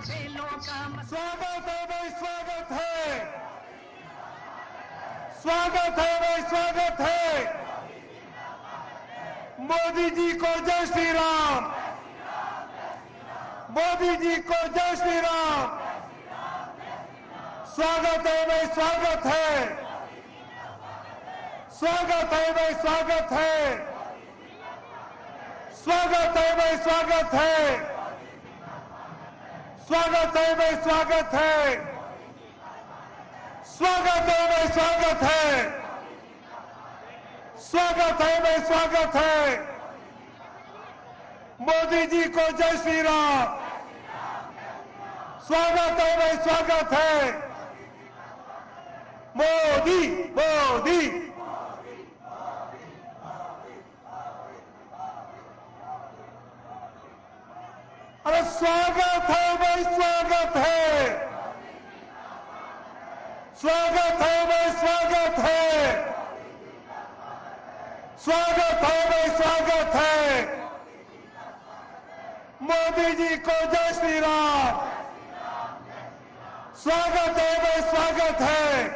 स्वागत है भाई, स्वागत है, स्वागत है भाई, स्वागत है। मोदी जी को जय श्री राम, मोदी जी को जय श्री राम। स्वागत है भाई, स्वागत है, स्वागत है भाई, स्वागत है, स्वागत है भाई, स्वागत है, स्वागत है भाई, स्वागत है, स्वागत है भाई, स्वागत है, स्वागत है भाई, स्वागत है। मोदी जी को जय श्री राम। स्वागत है भाई, स्वागत है। मोदी मोदी। अरे स्वागत है भाई, स्वागत है, स्वागत है भाई, स्वागत है, स्वागत है भाई, स्वागत है। मोदी जी को जय श्री राम। स्वागत है भाई, स्वागत है,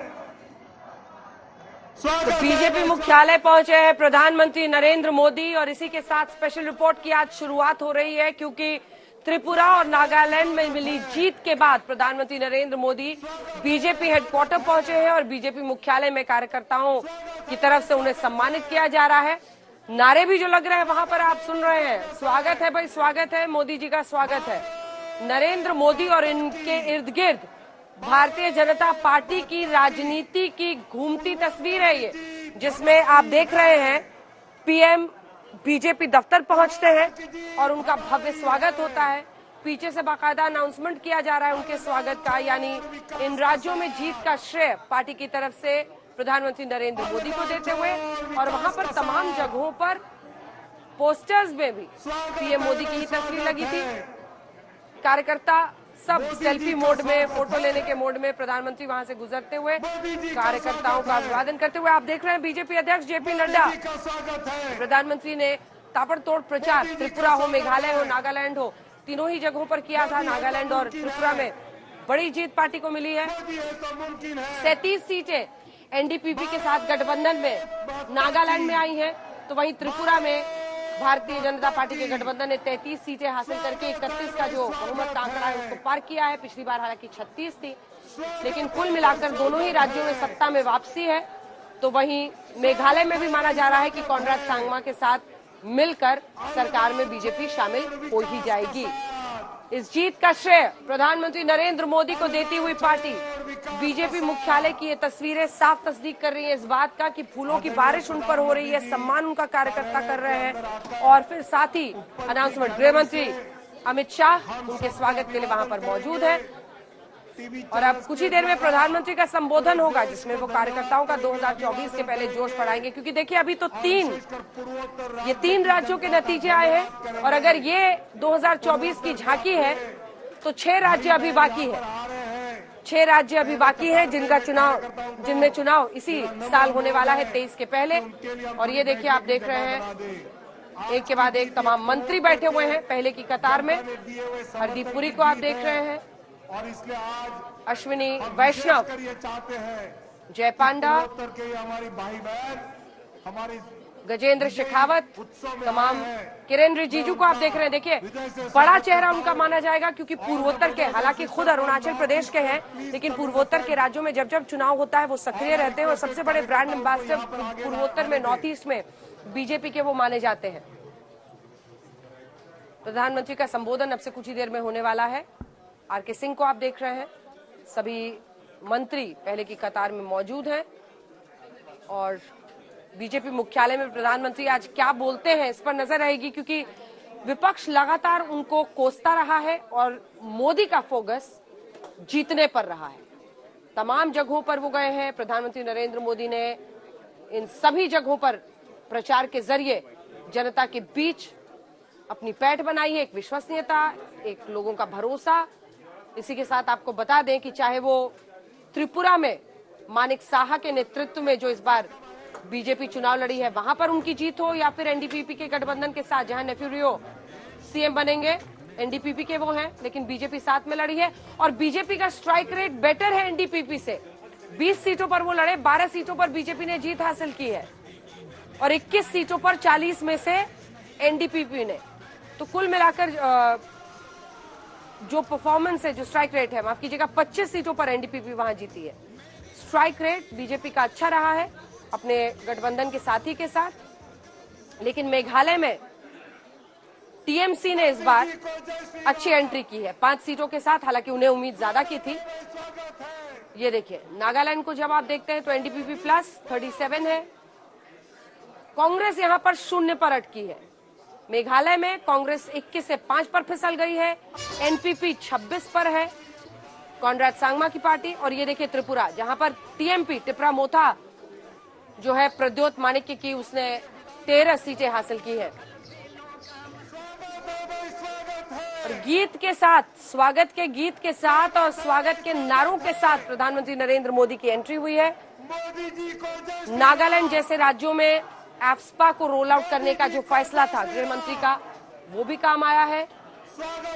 स्वागत है। बीजेपी मुख्यालय पहुंचे हैं प्रधानमंत्री नरेंद्र मोदी और इसी के साथ स्पेशल रिपोर्ट की आज शुरुआत हो रही है, क्योंकि त्रिपुरा और नागालैंड में मिली जीत के बाद प्रधानमंत्री नरेंद्र मोदी बीजेपी हेडक्वार्टर पहुंचे हैं और बीजेपी मुख्यालय में कार्यकर्ताओं की तरफ से उन्हें सम्मानित किया जा रहा है। नारे भी जो लग रहे हैं वहां पर आप सुन रहे हैं, स्वागत है भाई, स्वागत है, मोदी जी का स्वागत है। नरेंद्र मोदी और इनके इर्द गिर्द भारतीय जनता पार्टी की राजनीति की घूमती तस्वीर है ये, जिसमें आप देख रहे हैं पीएम बीजेपी दफ्तर पहुंचते हैं और उनका भव्य स्वागत होता है। पीछे से बाकायदा अनाउंसमेंट किया जा रहा है उनके स्वागत का, यानी इन राज्यों में जीत का श्रेय पार्टी की तरफ से प्रधानमंत्री नरेंद्र मोदी को देते हुए, और वहां पर तमाम जगहों पर पोस्टर्स में भी पीएम मोदी की ही तस्वीर लगी थी। कार्यकर्ता सब सेल्फी मोड में, फोटो लेने के मोड में प्रधानमंत्री वहां से गुजरते हुए कार्यकर्ताओं का अभिवादन करते हुए आप देख रहे हैं बीजेपी अध्यक्ष जेपी नड्डा। प्रधानमंत्री ने ताबड़तोड़ प्रचार त्रिपुरा हो, मेघालय हो, नागालैंड हो, तीनों ही जगहों पर किया था। नागालैंड और त्रिपुरा में बड़ी जीत पार्टी को मिली है। 37 सीटें एनडीपीपी के साथ गठबंधन में नागालैंड में आई हैं, तो वहीं त्रिपुरा में भारतीय जनता पार्टी के गठबंधन ने 33 सीटें हासिल करके 31 का जो बहुमत का आंकड़ा है उसको पार किया है। पिछली बार हालांकि 36 थी, लेकिन कुल मिलाकर दोनों ही राज्यों में सत्ता में वापसी है। तो वहीं मेघालय में भी माना जा रहा है कि कॉनराड सांगमा के साथ मिलकर सरकार में बीजेपी शामिल हो ही जाएगी। इस जीत का श्रेय प्रधानमंत्री नरेंद्र मोदी को देती हुई पार्टी बीजेपी मुख्यालय की ये तस्वीरें साफ तस्दीक कर रही है इस बात का कि फूलों की बारिश उन पर हो रही है, सम्मान उनका कार्यकर्ता कर रहे हैं। और फिर साथ ही अनाउंसमेंट, गृह मंत्री अमित शाह उनके स्वागत के लिए वहां पर मौजूद है। और अब कुछ ही देर में प्रधानमंत्री का संबोधन होगा, जिसमें वो कार्यकर्ताओं का 2024 के पहले जोश बढ़ाएंगे, क्योंकि देखिए अभी तो ये तीन राज्यों के नतीजे आए हैं, और अगर ये 2024 की झांकी है तो 6 राज्य अभी बाकी है। 6 राज्य अभी बाकी है जिनमें चुनाव इसी साल होने वाला है 23 के पहले। और ये देखिए आप देख रहे हैं एक के बाद एक तमाम मंत्री बैठे हुए हैं पहले की कतार में। हरदीप पुरी को आप देख रहे हैं, और इसलिए आज अश्विनी वैष्णव, जय पांडा, हमारी भाई बहन, हमारी गजेंद्र शेखावत, तमाम किरेन रिजिजू को आप देख रहे हैं। देखिए बड़ा चेहरा उनका माना जाएगा, क्योंकि पूर्वोत्तर के, हालांकि खुद अरुणाचल प्रदेश के हैं, लेकिन पूर्वोत्तर के राज्यों में जब जब चुनाव होता है वो सक्रिय रहते हैं और सबसे बड़े ब्रांड एम्बेसडर पूर्वोत्तर में, नॉर्थ ईस्ट में बीजेपी के वो माने जाते हैं। प्रधानमंत्री का संबोधन अब से कुछ ही देर में होने वाला है। आरके सिंह को आप देख रहे हैं, सभी मंत्री पहले की कतार में मौजूद हैं। और बीजेपी मुख्यालय में प्रधानमंत्री आज क्या बोलते हैं इस पर नजर रहेगी, क्योंकि विपक्ष लगातार उनको कोसता रहा है और मोदी का फोकस जीतने पर रहा है। तमाम जगहों पर वो गए हैं। प्रधानमंत्री नरेंद्र मोदी ने इन सभी जगहों पर प्रचार के जरिए जनता के बीच अपनी पैठ बनाई है, एक विश्वसनीयता, एक लोगों का भरोसा। इसी के साथ आपको बता दें कि चाहे वो त्रिपुरा में मानिक साहा के नेतृत्व में जो इस बार बीजेपी चुनाव लड़ी है वहां पर उनकी जीत हो, या फिर एनडीपीपी के गठबंधन के साथ जहां नेफ्यू रियो सीएम बनेंगे, एनडीपीपी के वो हैं, लेकिन बीजेपी साथ में लड़ी है और बीजेपी का स्ट्राइक रेट बेटर है एनडीपीपी से। 20 सीटों पर वो लड़े, 12 सीटों पर बीजेपी ने जीत हासिल की है और 21 सीटों पर 40 में से एनडीपीपी ने। तो कुल मिलाकर जो परफॉर्मेंस है, जो स्ट्राइक रेट है, माफ कीजिएगा, 25 सीटों पर एनडीपीपी वहां जीती है। स्ट्राइक रेट बीजेपी का अच्छा रहा है अपने गठबंधन के साथी के साथ। लेकिन मेघालय में टीएमसी ने इस बार अच्छी एंट्री की है 5 सीटों के साथ, हालांकि उन्हें उम्मीद ज्यादा की थी। ये देखिए, नागालैंड को जब आप देखते हैं तो एनडीपीपी प्लस 37 है। कांग्रेस यहां पर 0 पर अटकी है। मेघालय में कांग्रेस 21 से 5 पर फिसल गई है, एनपीपी 26 पर है, कॉनराड सांगमा की पार्टी। और ये देखिए त्रिपुरा, जहां पर टीएमपी टिपरा मोथा जो है प्रद्योत माणिक्य की, उसने 13 सीटें हासिल की है। और गीत के साथ, स्वागत के गीत के साथ और स्वागत के नारों के साथ प्रधानमंत्री नरेंद्र मोदी की एंट्री हुई है। नागालैंड जैसे राज्यों में एफ्स्पा को रोल आउट करने का जो फैसला था गृह मंत्री का, वो भी काम आया है।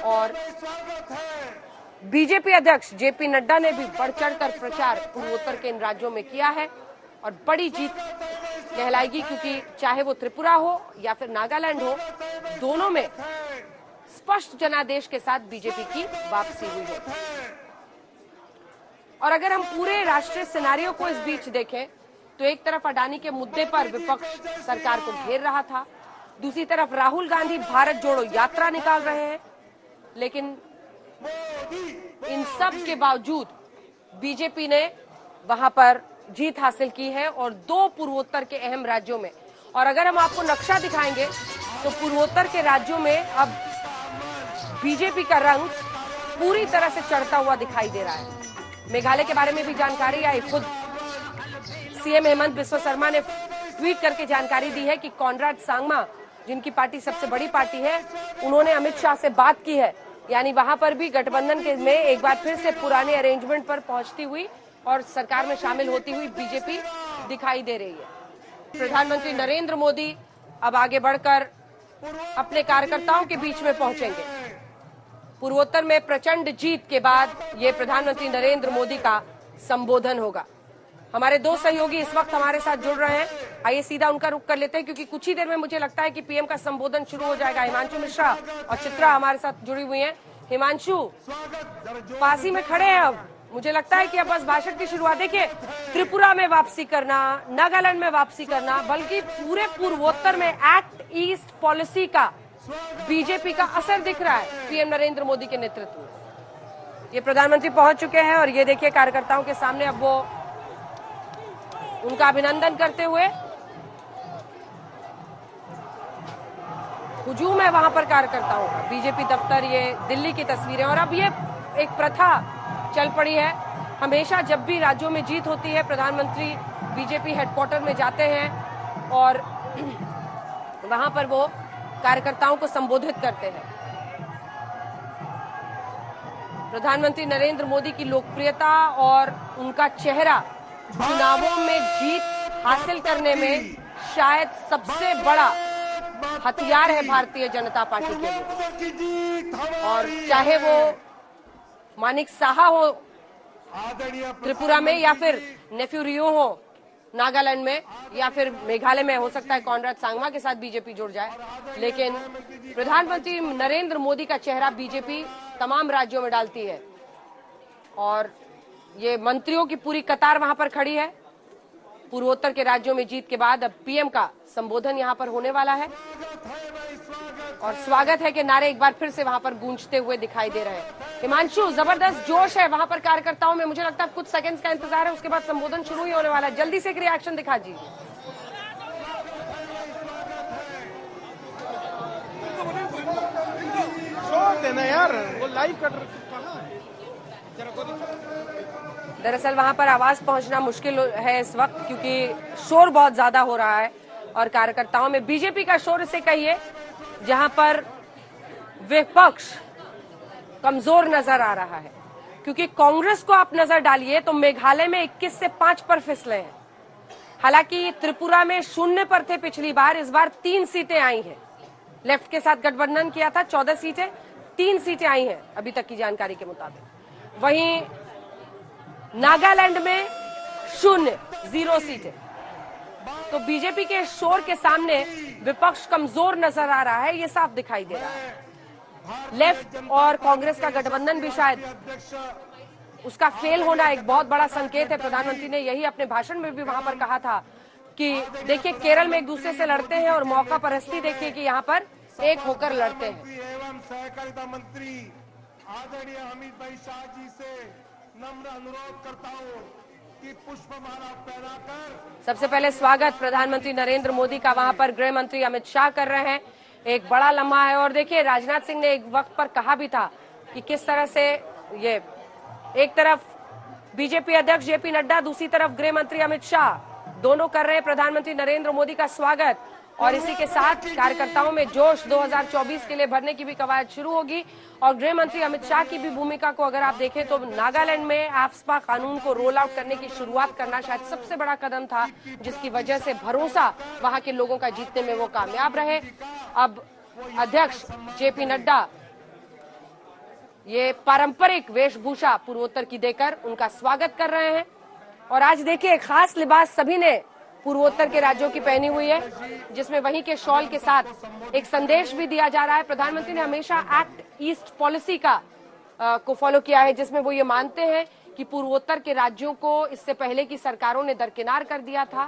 और बीजेपी अध्यक्ष जेपी नड्डा ने भी बढ़ चढ़कर प्रचार पूर्वोत्तर के इन राज्यों में किया है और बड़ी जीत कहलाएगी, क्योंकि चाहे वो त्रिपुरा हो या फिर नागालैंड हो, दोनों में स्पष्ट जनादेश के साथ बीजेपी की वापसी हुई है। और अगर हम पूरे राष्ट्रीय सिनेरियो को इस बीच देखें तो एक तरफ अडानी के मुद्दे पर विपक्ष सरकार को घेर रहा था, दूसरी तरफ राहुल गांधी भारत जोड़ो यात्रा निकाल रहे हैं। लेकिन इन सब के बावजूद बीजेपी ने वहां पर जीत हासिल की है और 2 पूर्वोत्तर के अहम राज्यों में। और अगर हम आपको नक्शा दिखाएंगे तो पूर्वोत्तर के राज्यों में अब बीजेपी का रंग पूरी तरह से चढ़ता हुआ दिखाई दे रहा है। मेघालय के बारे में भी जानकारी आई, खुद सीएम हेमंत बिस्वा शर्मा ने ट्वीट करके जानकारी दी है कि कॉनराड सांगमा, जिनकी पार्टी सबसे बड़ी पार्टी है, उन्होंने अमित शाह से बात की है। यानी वहां पर भी गठबंधन के में एक बार फिर से पुराने अरेंजमेंट पर पहुंचती हुई और सरकार में शामिल होती हुई बीजेपी दिखाई दे रही है। प्रधानमंत्री नरेंद्र मोदी अब आगे बढ़कर अपने कार्यकर्ताओं के बीच में पहुंचेंगे। पूर्वोत्तर में प्रचंड जीत के बाद ये प्रधानमंत्री नरेंद्र मोदी का संबोधन होगा। हमारे 2 सहयोगी इस वक्त हमारे साथ जुड़ रहे हैं, आइए सीधा उनका रुख कर लेते हैं, क्योंकि कुछ ही देर में मुझे लगता है कि पीएम का संबोधन शुरू हो जाएगा। हिमांशु मिश्रा और चित्रा हमारे साथ जुड़ी हुई हैं। हिमांशु, पास ही में खड़े हैं, अब मुझे लगता है कि अब बस भाषण की शुरुआत। देखिए, त्रिपुरा में वापसी करना, नागालैंड में वापसी करना, बल्कि पूरे पूर्वोत्तर में एक्ट ईस्ट पॉलिसी का बीजेपी का असर दिख रहा है पीएम नरेंद्र मोदी के नेतृत्व में। ये प्रधानमंत्री पहुंच चुके हैं और ये देखिए कार्यकर्ताओं के सामने अब वो उनका अभिनंदन करते हुए हुजूम है वहां पर कार्यकर्ताओं का। बीजेपी दफ्तर, ये दिल्ली की तस्वीरें। और अब ये एक प्रथा चल पड़ी है, हमेशा जब भी राज्यों में जीत होती है प्रधानमंत्री बीजेपी हेडक्वार्टर में जाते हैं और वहां पर वो कार्यकर्ताओं को संबोधित करते हैं। प्रधानमंत्री नरेंद्र मोदी की लोकप्रियता और उनका चेहरा चुनावों में जीत हासिल करने में शायद सबसे बड़ा हथियार है भारतीय जनता पार्टी के लिए। और चाहे वो मानिक साहा हो त्रिपुरा में, या फिर नेफ्यू रियो हो नागालैंड में, या फिर मेघालय में हो सकता है कॉनराड सांगमा के साथ बीजेपी जुड़ जाए, लेकिन प्रधानमंत्री नरेंद्र मोदी का चेहरा बीजेपी तमाम राज्यों में डालती है। और ये मंत्रियों की पूरी कतार वहां पर खड़ी है। पूर्वोत्तर के राज्यों में जीत के बाद अब पीएम का संबोधन यहां पर होने वाला है और स्वागत है कि नारे एक बार फिर से वहां पर गूंजते हुए दिखाई दे रहे हैं। हिमांशु, जबरदस्त जोश है वहां पर कार्यकर्ताओं में, मुझे लगता है कुछ सेकंड्स का इंतजार है, उसके बाद संबोधन शुरू ही होने वाला है। जल्दी से एक रिएक्शन दिखा दीजिए। यार वो लाइव कर दरअसल वहां पर आवाज पहुंचना मुश्किल है इस वक्त, क्योंकि शोर बहुत ज्यादा हो रहा है और कार्यकर्ताओं में बीजेपी का शोर इसे कहिए, जहां पर विपक्ष कमजोर नजर आ रहा है। क्योंकि कांग्रेस को आप नजर डालिए तो मेघालय में 21 से 5 पर फिसले हैं। हालांकि त्रिपुरा में 0 पर थे पिछली बार, इस बार 3 सीटें आई हैं। लेफ्ट के साथ गठबंधन किया था, 14 सीटें, 3 सीटें आई हैं अभी तक की जानकारी के मुताबिक। वहीं नागालैंड में 0 सीटें। तो बीजेपी के शोर के सामने विपक्ष कमजोर नजर आ रहा है, ये साफ दिखाई दे रहा है। लेफ्ट और कांग्रेस का गठबंधन भी शायद उसका फेल होना एक बहुत बड़ा संकेत है। प्रधानमंत्री ने यही अपने भाषण में भी वहां पर कहा था कि देखिए केरल में एक दूसरे से लड़ते हैं और मौका परस्ती देखिए कि यहाँ पर एक होकर लड़ते हैं। एवं सहकारिता मंत्री आदरणीय अमित भाई शाह जी से नम्र अनुरोध करता हूँ कि पुष्पमाला पहनाकर सबसे पहले स्वागत प्रधानमंत्री नरेंद्र मोदी का वहां पर गृह मंत्री अमित शाह कर रहे हैं। एक बड़ा लम्हा है और देखिए राजनाथ सिंह ने एक वक्त पर कहा भी था कि किस तरह से ये एक तरफ बीजेपी अध्यक्ष जेपी नड्डा, दूसरी तरफ गृह मंत्री अमित शाह, दोनों कर रहे हैं प्रधानमंत्री नरेंद्र मोदी का स्वागत। और इसी के साथ कार्यकर्ताओं में जोश 2024 के लिए भरने की भी कवायद शुरू होगी। और गृह मंत्री अमित शाह की भी भूमिका को अगर आप देखें तो नागालैंड में आफ्स्पा कानून को रोल आउट करने की शुरुआत करना शायद सबसे बड़ा कदम था, जिसकी वजह से भरोसा वहां के लोगों का जीतने में वो कामयाब रहे। अब अध्यक्ष जेपी नड्डा ये पारंपरिक वेशभूषा पूर्वोत्तर की देकर उनका स्वागत कर रहे हैं। और आज देखिए खास लिबास सभी ने पूर्वोत्तर के राज्यों की पहनी हुई है, जिसमें वहीं के शॉल के साथ एक संदेश भी दिया जा रहा है। प्रधानमंत्री ने हमेशा एक्ट ईस्ट पॉलिसी को फॉलो किया है, जिसमें वो ये मानते हैं कि पूर्वोत्तर के राज्यों को इससे पहले की सरकारों ने दरकिनार कर दिया था